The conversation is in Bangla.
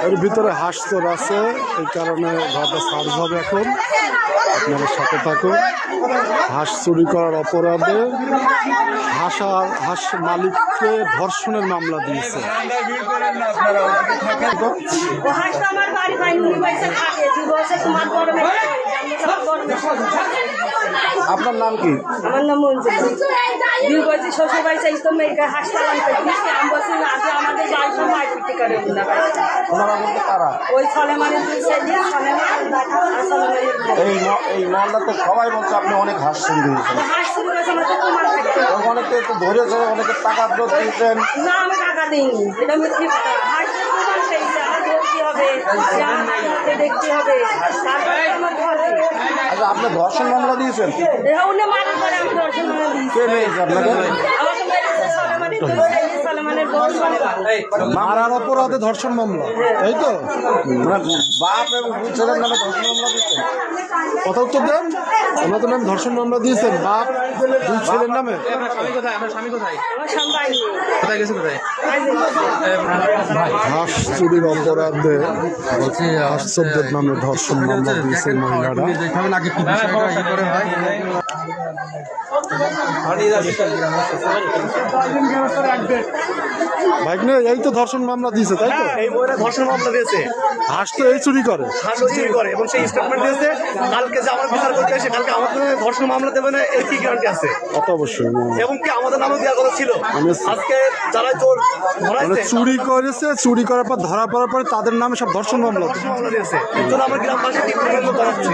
এর ভিতরে হাঁস চোর আছে, এই কারণে ঘরটা সার্চ হবে এখন। আপনারা সাথে থাকুন। হাঁস চুরি করার অপরাধে হাঁস মালিককে ধর্ষণের মামলা দিয়েছে। আপনার নাম কি? আমার নাম মঞ্জু। দুই বছর শ্বশুর বাড়ি চাইতো মেয়েকে হাসপাতাল করতে আমি বলছি না আগে আমাদের বাড়ির সব মারপিটি করে ওনারা বলতে কারা? ওই ছলেমানের দুই সাইডে এই মহল্লাতে সবাই বলছে আপনি অনেক হাঁস চুরি দিয়েছেন। হাঁস চুরি করেছে আমার তো প্রমাণ থাকতো। অনেকে একটু ধরেছে, অনেকে টাকা ফেরত দিয়েছেন। না আমি টাকা দিইনি, এটা মিথ্যে কথা। হাঁসের প্রমাণ পেয়েছে, আমার দেখতে হবে, দেখতে হবে, তারপরে আমার ঘরে। আচ্ছা, আপনি ধর্ষণ মামলা দিয়েছেন? উনি মারার পরে আমি ধর্ষণ মামলা দিয়েছি। কে মেরেছে আপনাকে? আমাকে মেরেছে ছলেমানের দুই সাইডে, ছলেমানের বউ মারার অপরাধে ধর্ষণ মামলা, তাই তো? বাপ এবং দুই ছেলের নামে ধর্ষণ মামলা দিয়েছেন? কথা উত্তর দেন। আমরা তো নাম ধর্ষণ মামলা দিয়েছেন বাপ দুই ছেলের নামে। হাঁস চুরির অপরাধে হাঁস চোরদের নামে ধর্ষণ মামলা দিয়েছে মহিলারা। ভাইগনে এই তো ধর্ষণ মামলা দিয়েছে, তাই তো? এই বইটা ধর্ষণ মামলা দিয়েছে। হাঁস তো এই চুরি করে, হাঁস চুরি করে এবং সেই স্টেটমেন্ট দিয়েছে কালকে যে আমার বিচার করতে এসে কালকে আমাদের ধর্ষণ মামলা দেবে না, এর কি গ্যারান্টি আছে? কত অবশ্যই। এবং কি আমাদের নামে দেওয়ার কথা ছিল। আজকে যারা চোর মানে ধরাইছে চুরি করেছে, চুরি করার পর ধরা পড়ার পরে তাদের নামে সব ধর্ষণ মামলা দিয়েছে। এর জন্য আমরা গ্রামবাসী তীব্র করাচ্ছি।